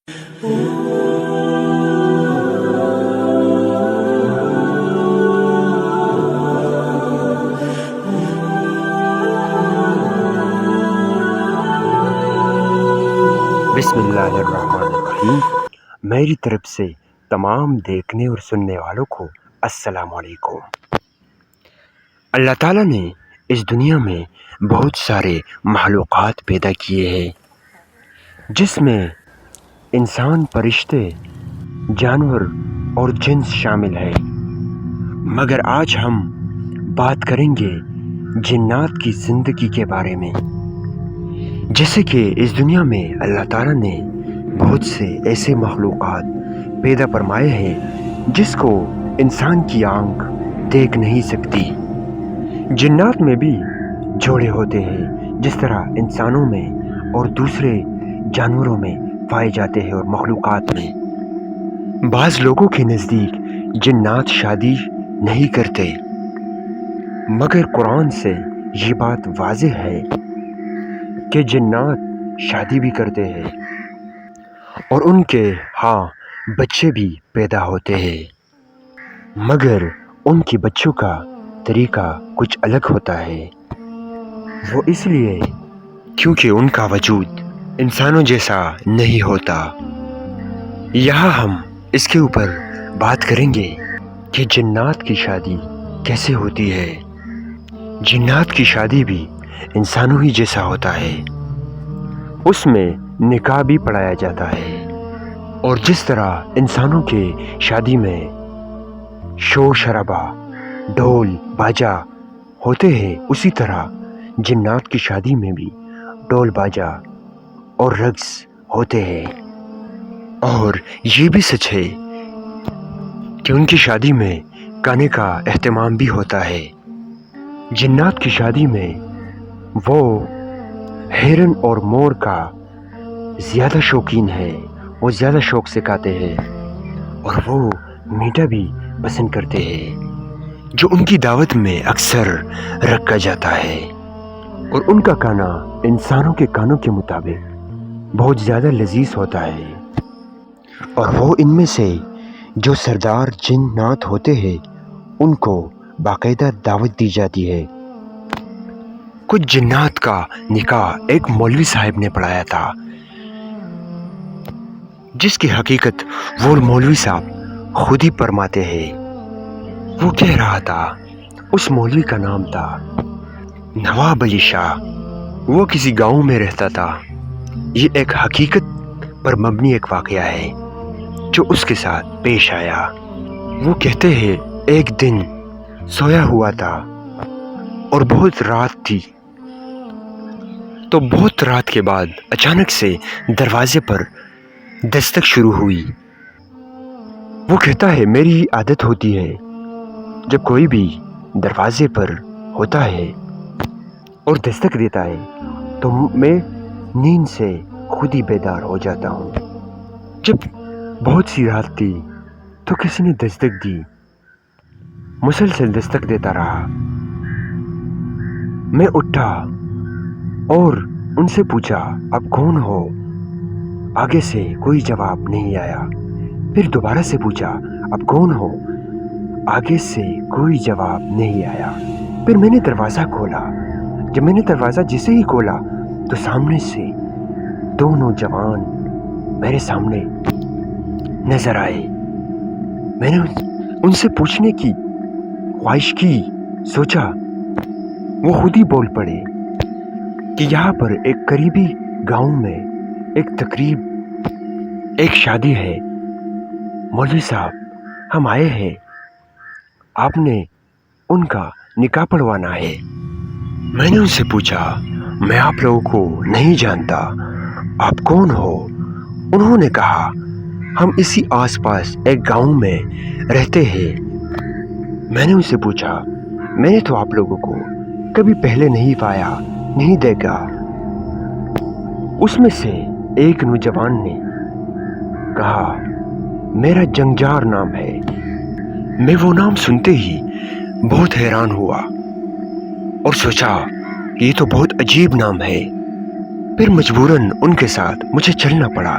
بسم اللہ الرحمن الرحیم۔ میری طرف سے تمام دیکھنے اور سننے والوں کو السلام علیکم۔ اللہ تعالیٰ نے اس دنیا میں بہت سارے مخلوقات پیدا کیے ہیں، جس میں انسان، فرشتے، جانور اور جنس شامل ہے۔ مگر آج ہم بات کریں گے جنات کی زندگی کے بارے میں۔ جیسے کہ اس دنیا میں اللہ تعالیٰ نے بہت سے ایسے مخلوقات پیدا فرمائے ہیں جس کو انسان کی آنکھ دیکھ نہیں سکتی۔ جنات میں بھی جوڑے ہوتے ہیں، جس طرح انسانوں میں اور دوسرے جانوروں میں پائے جاتے ہیں اور مخلوقات میں۔ بعض لوگوں کے نزدیک جنات شادی نہیں کرتے، مگر قرآن سے یہ بات واضح ہے کہ جنات شادی بھی کرتے ہیں اور ان کے ہاں بچے بھی پیدا ہوتے ہیں، مگر ان کے بچوں کا طریقہ کچھ الگ ہوتا ہے۔ وہ اس لیے کیونکہ ان کا وجود انسانوں جیسا نہیں ہوتا۔ یہاں ہم اس کے اوپر بات کریں گے کہ جنات کی شادی کیسے ہوتی ہے۔ جنات کی شادی بھی انسانوں ہی جیسا ہوتا ہے، اس میں نکاح بھی پڑھایا جاتا ہے، اور جس طرح انسانوں کے شادی میں شور شرابہ، ڈھول باجا ہوتے ہیں، اسی طرح جنات کی شادی میں بھی ڈھول باجا اور رقص ہوتے ہیں۔ اور یہ بھی سچ ہے کہ ان کی شادی میں گانے کا اہتمام بھی ہوتا ہے۔ جنات کی شادی میں وہ ہرن اور مور کا زیادہ شوقین ہے، وہ زیادہ شوق سے گاتے ہیں، اور وہ میٹھا بھی پسند کرتے ہیں، جو ان کی دعوت میں اکثر رکھا جاتا ہے۔ اور ان کا کھانا انسانوں کے کھانوں کے مطابق بہت زیادہ لذیذ ہوتا ہے، اور وہ ان میں سے جو سردار جنات ہوتے ہیں ان کو باقاعدہ دعوت دی جاتی ہے۔ کچھ جنات کا نکاح ایک مولوی صاحب نے پڑھایا تھا، جس کی حقیقت وہ مولوی صاحب خود ہی فرماتے ہیں۔ وہ کہہ رہا تھا، اس مولوی کا نام تھا نواب علی شاہ، وہ کسی گاؤں میں رہتا تھا۔ یہ ایک حقیقت پر مبنی ایک واقعہ ہے جو اس کے ساتھ پیش آیا۔ وہ کہتے ہیں، ایک دن سویا ہوا تھا اور بہت رات تھی، تو بہت رات کے بعد اچانک سے دروازے پر دستک شروع ہوئی۔ وہ کہتا ہے، میری عادت ہوتی ہے جب کوئی بھی دروازے پر ہوتا ہے اور دستک دیتا ہے تو میں نیند سے خود ہی بیدار ہو جاتا ہوں۔ جب بہت سی رات تھی تو کسی نے دستک دی، مسلسل دستک دیتا رہا۔ میں اٹھا اور ان سے پوچھا، اب کون ہو؟ آگے سے کوئی جواب نہیں آیا۔ پھر دوبارہ سے پوچھا، اب کون ہو؟ آگے سے کوئی جواب نہیں آیا۔ پھر میں نے دروازہ کھولا۔ جب میں نے دروازہ جیسے ہی کھولا تو سامنے سے دو نوجوان میرے سامنے نظر آئے۔ میں نے ان سے پوچھنے کی خواہش کی، سوچا وہ خود ہی بول پڑے کہ یہاں پر ایک قریبی گاؤں میں ایک تقریب، ایک شادی ہے، مولوی صاحب ہم آئے ہیں، آپ نے ان کا نکاح پڑھوانا ہے۔ میں نے ان سے پوچھا، میں آپ لوگوں کو نہیں جانتا، آپ کون ہو؟ انہوں نے کہا، ہم اسی آس پاس ایک گاؤں میں رہتے ہیں۔ میں نے ان سے پوچھا، میں نے تو آپ لوگوں کو کبھی پہلے نہیں پایا، نہیں دیکھا۔ اس میں سے ایک نوجوان نے کہا، میرا جنگجار نام ہے۔ میں وہ نام سنتے ہی بہت حیران ہوا اور سوچا یہ تو بہت عجیب نام ہے۔ پھر مجبوراً ان کے ساتھ مجھے چلنا پڑا۔